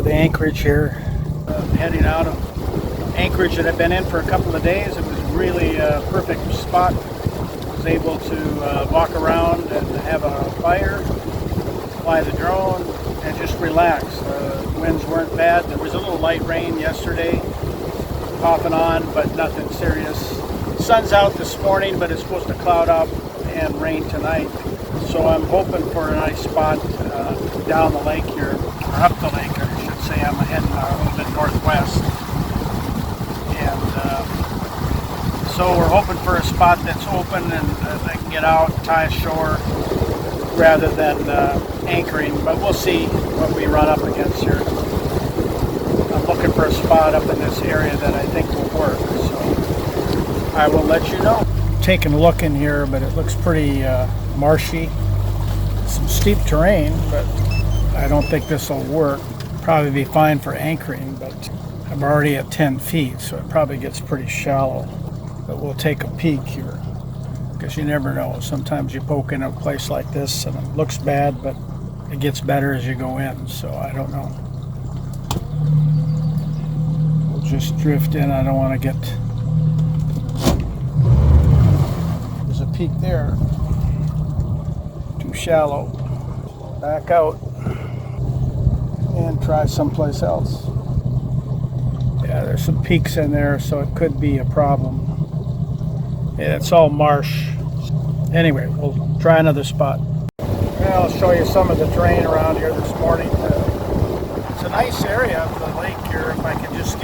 of the anchorage here. Heading out of anchorage that I've been in for a couple of days. It was really a perfect spot. I was able to walk around and have a fire, fly the drone, and just relax. Winds weren't bad. There was a little light rain yesterday, off and on, but nothing serious. Sun's out this morning, but it's supposed to cloud up and rain tonight. So I'm hoping for a nice spot down the lake here, or up the lake, I should say. I'm heading a little bit northwest. And so we're hoping for a spot that's open and I can get out, tie ashore, rather than anchoring. But we'll see what we run up against here. I'm looking for a spot up in this area that I think will work. So I will let you know. Taking a look in here, but it looks pretty marshy. Some steep terrain, but I don't think this will work. Probably be fine for anchoring, but I'm already at 10 feet, so it probably gets pretty shallow. But we'll take a peek here, because you never know. Sometimes you poke in a place like this and it looks bad, but it gets better as you go in, so I don't know. We'll just drift in. I don't want to get... There's a peak there. Too shallow. Back out and try someplace else. Yeah, there's some peaks in there, so it could be a problem. Yeah, it's all marsh. Anyway, we'll try another spot. Well, I'll show you some of the terrain around here this morning. It's a nice area of the lake here if I can just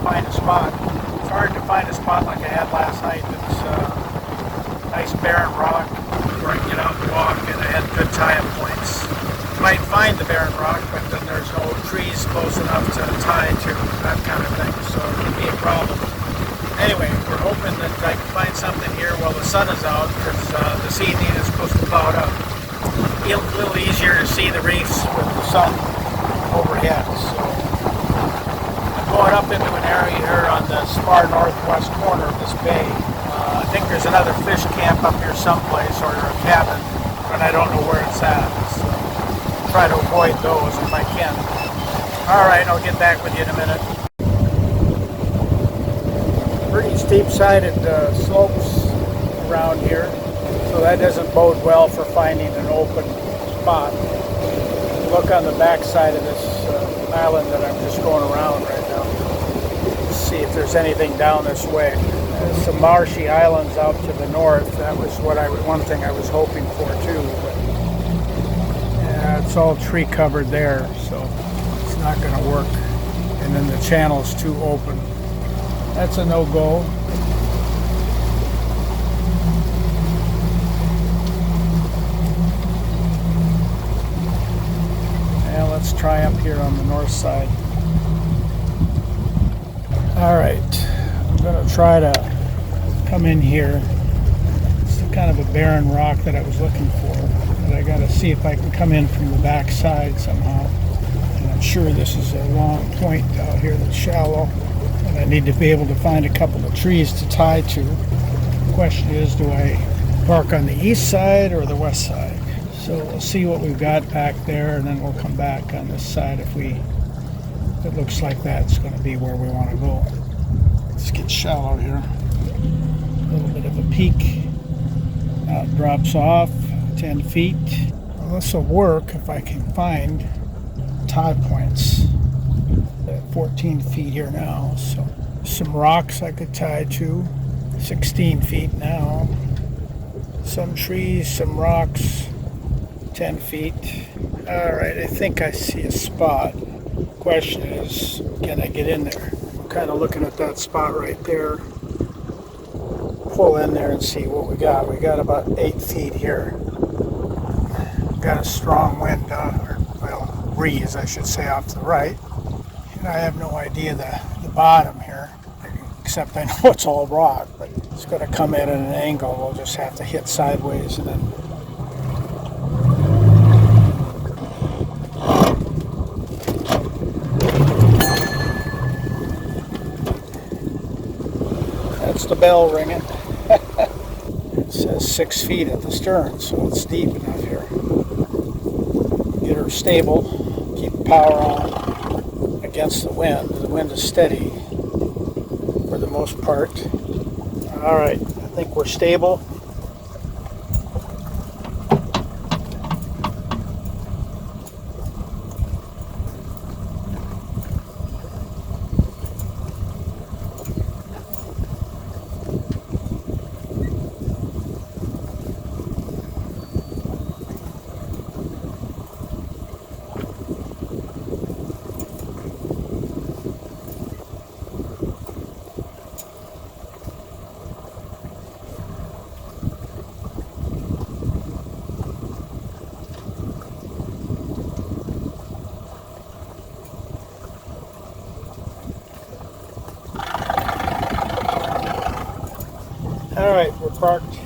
find a spot. It's hard to find a spot like I had last night. It's nice barren rock where I can get out and walk, and I had good tie-up points. Might find the barren rock, but then there's no trees close enough to tie to, that kind of thing, so it could be a problem. Anyway, we're hoping that I can find something here while the sun is out, because this evening is supposed to cloud up. Be a little easier to see the reefs with the sun overhead. So I'm going up into an area here on the far northwest corner of this bay. I think there's another fish camp up here someplace, or a cabin, but I don't know where it's at. So try to avoid those if I can. Alright, I'll get back with you in a minute. Pretty steep-sided slopes around here, so that doesn't bode well for finding an open spot. Look on the back side of this island that I'm just going around right now. Let's see if there's anything down this way. There's some marshy islands out to the north. That was one thing I was hoping for too. But yeah, it's all tree covered there, so it's not going to work. And then the channel's too open. That's a no-go. Yeah, let's try up here on the north side. Alright, I'm going to try to come in here. It's kind of a barren rock that I was looking for, but I got to see if I can come in from the back side somehow. And I'm sure this is a long point out here that's shallow. And I need to be able to find a couple of trees to tie to. The question is, do I park on the east side or the west side? So we'll see what we've got back there, and then we'll come back on this side if it looks like that's going to be where we want to go. Let's get shallow here. A little bit of a peak. Now it drops off 10 feet. Well, this will work if I can find tie points. 14 feet here now, so some rocks I could tie to. 16 feet now. Some trees, some rocks, 10 feet. Alright, I think I see a spot. Question is, can I get in there? I'm kind of looking at that spot right there. Pull in there and see what we got. We got about 8 feet here. Got a strong wind, breeze I should say, off to the right. And I have no idea the bottom here, except I know it's all rock, but it's going to come in at an angle. We'll just have to hit sideways and then... That's the bell ringing. It says 6 feet at the stern, so it's deep enough here. Get her stable, keep power on. against the wind. The wind is steady for the most part. All right, I think we're stable. All right, we're parked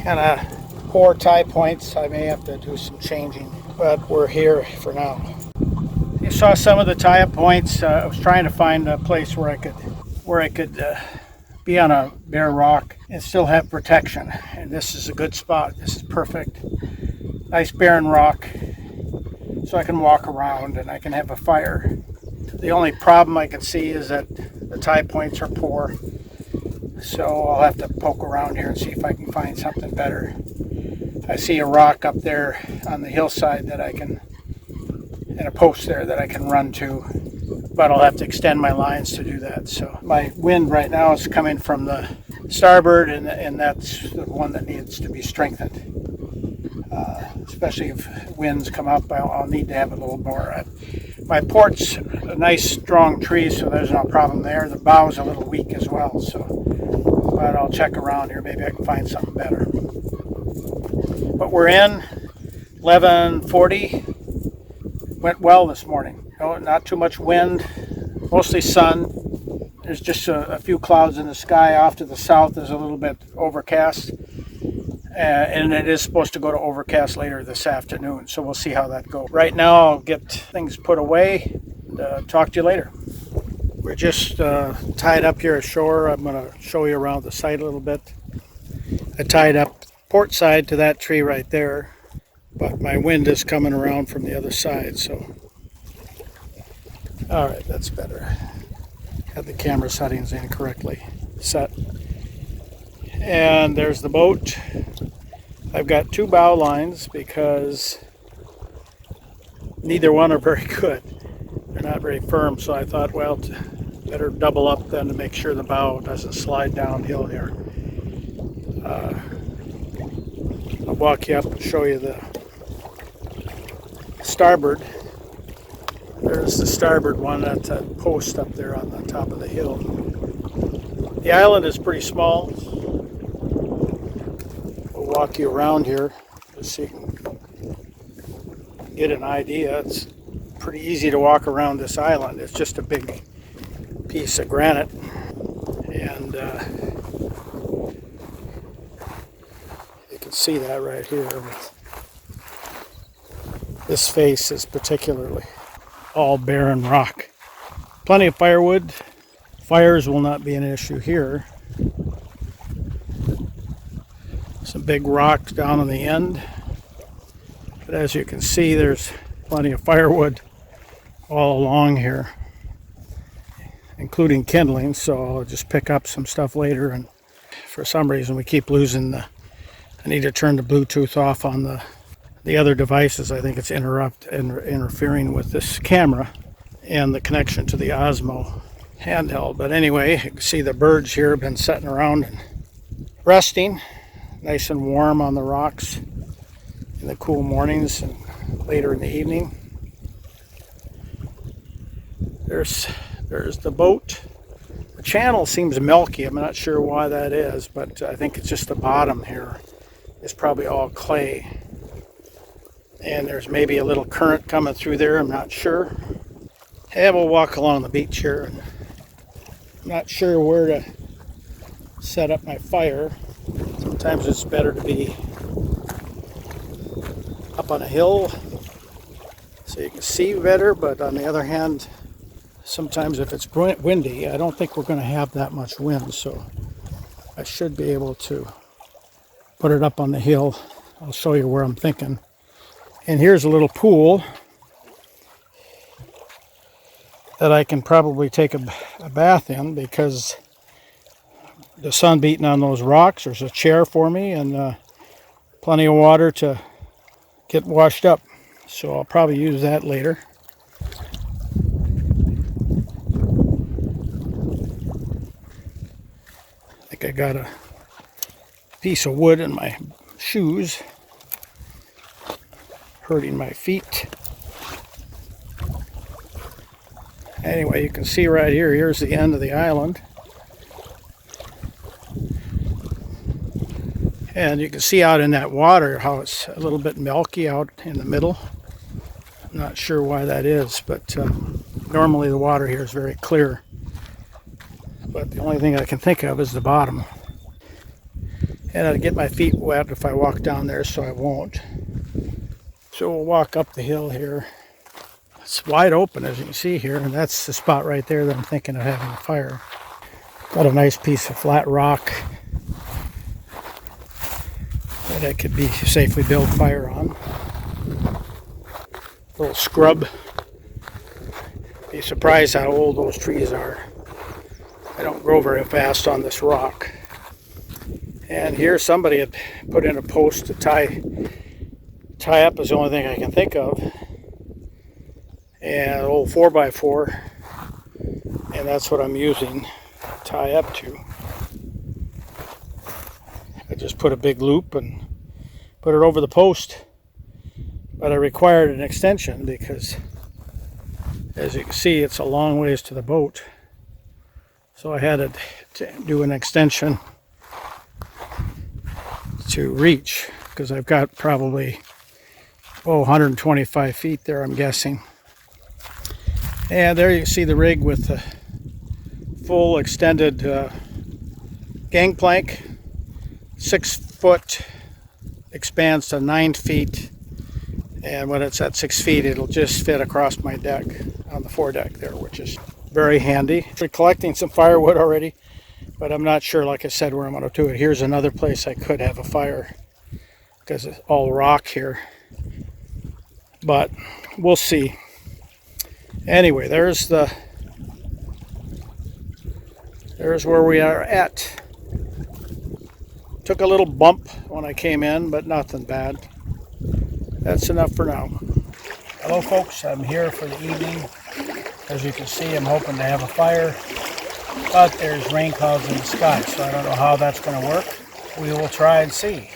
kind of poor tie points. I may have to do some changing, but we're here for now. You saw some of the tie-up points. I was trying to find a place where I could be on a bare rock and still have protection. And this is a good spot. This is perfect. Nice barren rock, so I can walk around and I can have a fire. The only problem I can see is that the tie points are poor. So I'll have to poke around here and see if I can find something better. I see a rock up there on the hillside that I can, and a post there that I can run to, but I'll have to extend my lines to do that. So my wind right now is coming from the starboard, and that's the one that needs to be strengthened. Especially if winds come up, I'll need to have a little more. My port's a nice strong tree, so there's no problem there. The bow's a little weak as well, so. But I'll check around here. Maybe I can find something better. But we're in 11:40. Went well this morning. Not too much wind, mostly sun. There's just a few clouds in the sky. Off to the south is a little bit overcast. And it is supposed to go to overcast later this afternoon. So we'll see how that goes. Right now I'll get things put away. And, talk to you later. We're just tied up here ashore. I'm going to show you around the site a little bit. I tied up port side to that tree right there, but my wind is coming around from the other side, so. All right, that's better. Had the camera settings incorrectly set. And there's the boat. I've got two bow lines because neither one are very good. They're not very firm, so I thought, well, better double up then to make sure the bow doesn't slide downhill here. I'll walk you up and show you the starboard. There's the starboard one, that's that post up there on the top of the hill. The island is pretty small. We'll walk you around here just so you can get an idea. It's pretty easy to walk around this island. It's just a big piece of granite, and you can see that right here. This face is particularly all barren rock. Plenty of firewood. Fires will not be an issue here. Some big rocks down on the end, but as you can see, there's plenty of firewood all along here, including kindling, so I'll just pick up some stuff later. And for some reason we keep losing I need to turn the Bluetooth off on the other devices. I think it's interfering with this camera and the connection to the Osmo handheld. But anyway, you can see the birds here have been sitting around and resting, nice and warm on the rocks in the cool mornings and later in the evening. There's the boat. The channel seems milky. I'm not sure why that is, but I think it's just the bottom here is probably all clay. And there's maybe a little current coming through there. I'm not sure. Hey, we'll walk along the beach here. And I'm not sure where to set up my fire. Sometimes it's better to be up on a hill so you can see better, but on the other hand, sometimes if it's windy, I don't think we're going to have that much wind, so I should be able to put it up on the hill. I'll show you where I'm thinking. And here's a little pool that I can probably take a bath in, because the sun beating on those rocks. There's a chair for me, and plenty of water to get washed up. So I'll probably use that later. I think I got a piece of wood in my shoes, hurting my feet. Anyway, you can see right here, here's the end of the island. And you can see out in that water how it's a little bit milky out in the middle. I'm not sure why that is, but normally the water here is very clear. But the only thing I can think of is the bottom. And I'd get my feet wet if I walk down there, so I won't. So we'll walk up the hill here. It's wide open, as you can see here, and that's the spot right there that I'm thinking of having a fire. Got a nice piece of flat rock that I could safely build fire on. Little scrub. Be surprised how old those trees are. They don't grow very fast on this rock. And here somebody had put in a post to tie up, is the only thing I can think of. And an old 4x4, and that's what I'm using to tie up to. I just put a big loop and put it over the post, but I required an extension because, as you can see, it's a long ways to the boat, so I had to do an extension to reach, because I've got probably 125 feet there, I'm guessing. And there you see the rig with the full extended gangplank. 6 foot expands to 9 feet. And when it's at 6 feet, it'll just fit across my deck on the foredeck there, which is very handy. I'm collecting some firewood already, but I'm not sure, like I said, where I'm going to do it. Here's another place I could have a fire, because it's all rock here. But we'll see. Anyway, there's where we are at. Took a little bump when I came in, but nothing bad. That's enough for now. Hello folks, I'm here for the evening. As you can see, I'm hoping to have a fire, but there's rain clouds in the sky, so I don't know how that's going to work. We will try and see.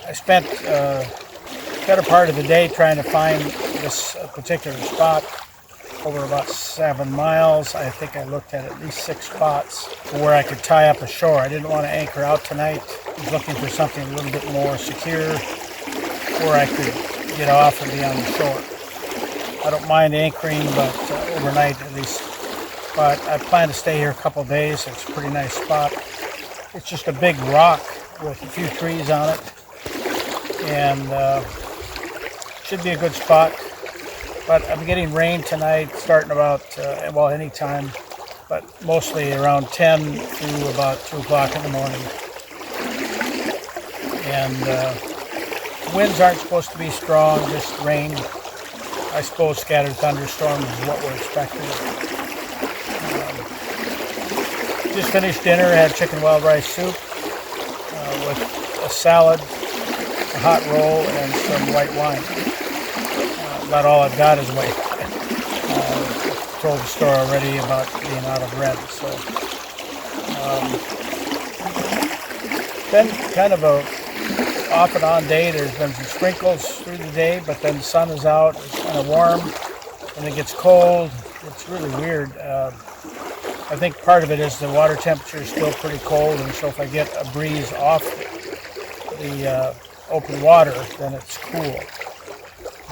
I spent a better part of the day trying to find this particular spot. Over about 7 miles. I think I looked at least 6 spots where I could tie up ashore. I didn't want to anchor out tonight. I was looking for something a little bit more secure where I could get off and be on the shore. I don't mind anchoring, but overnight at least. But I plan to stay here a couple of days. It's a pretty nice spot. It's just a big rock with a few trees on it, and should be a good spot. But I'm getting rain tonight, starting about, anytime, but mostly around 10 through about 2 o'clock in the morning. And winds aren't supposed to be strong, just rain. I suppose scattered thunderstorms is what we're expecting. Just finished dinner, had chicken wild rice soup with a salad, a hot roll, and some white wine. About all I've got is white. I told the store already about being out of red. So, been kind of a off and on day. There's been some sprinkles through the day, but then the sun is out. It's kind of warm, and it gets cold. It's really weird. I think part of it is the water temperature is still pretty cold, and so if I get a breeze off the open water, then it's cool.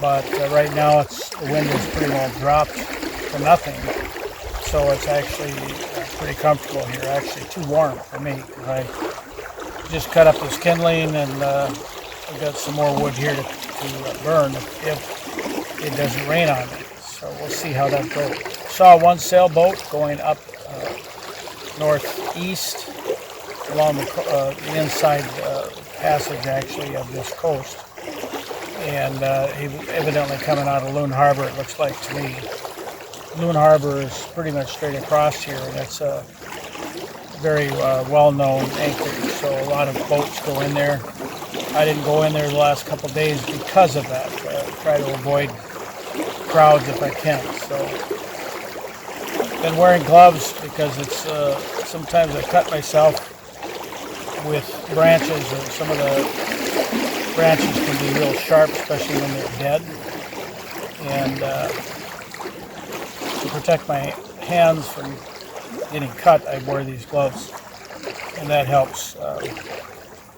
But right now the wind is pretty well dropped to nothing, so it's actually pretty comfortable here. Actually too warm for me. I just cut up this kindling, and I've got some more wood here to burn if it doesn't rain on me. So we'll see how that goes. Saw one sailboat going up northeast along the inside passage actually of this coast. And he evidently coming out of Loon Harbor, it looks like to me. Loon Harbor is pretty much straight across here, and it's a very well-known anchorage, so a lot of boats go in there. I didn't go in there the last couple of days because of that. Try to avoid crowds if I can. So, been wearing gloves because it's sometimes I cut myself with branches, and some of the branches can be real sharp, especially when they're dead. And to protect my hands from getting cut, I wear these gloves, and that helps.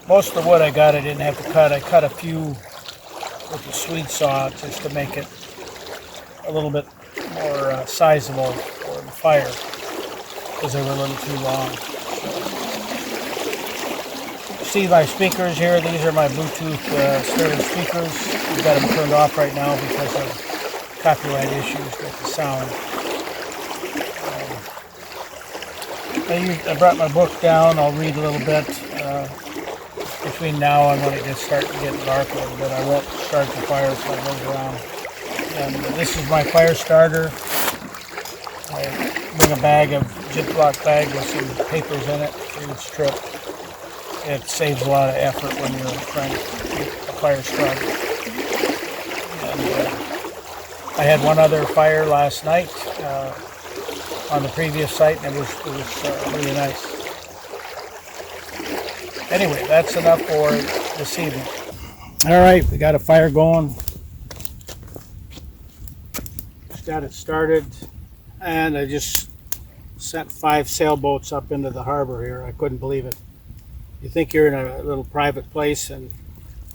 Most of the wood I got, I didn't have to cut. I cut a few with the Swede saw just to make it a little bit more sizable for the fire, because they were a little too long. See my speakers here. These are my Bluetooth stereo speakers. I've got them turned off right now because of copyright issues with the sound. I brought my book down. I'll read a little bit between now and when it starts to get dark a little bit. I won't start the fire so I move around. And this is my fire starter. I bring a Ziploc bag with some papers in it for each trip. It saves a lot of effort when you're trying to get a fire started. And I had one other fire last night on the previous site, and it was really nice. Anyway, that's enough for this evening. All right, we got a fire going. Just got it started, and I just sent 5 sailboats up into the harbor here. I couldn't believe it. You think you're in a little private place, and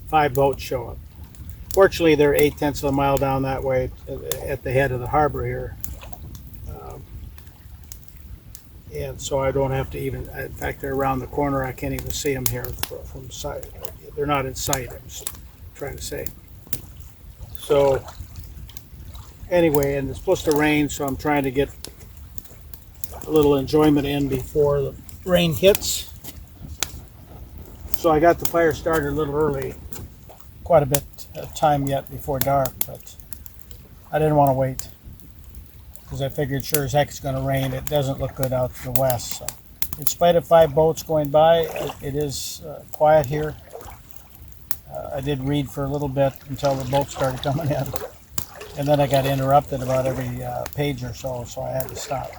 5 boats show up. Fortunately, they're 0.8 of a mile down that way at the head of the harbor here. And so I don't have to even, in fact, they're around the corner. I can't even see them here from sight. They're not in sight, I'm just trying to say. So anyway, and it's supposed to rain, so I'm trying to get a little enjoyment in before the rain hits. So I got the fire started a little early, quite a bit of time yet before dark, but I didn't want to wait, because I figured sure as heck it's going to rain. It doesn't look good out to the west. So, in spite of 5 boats going by, it is quiet here. I did read for a little bit until the boats started coming in, and then I got interrupted about every page or so, so I had to stop.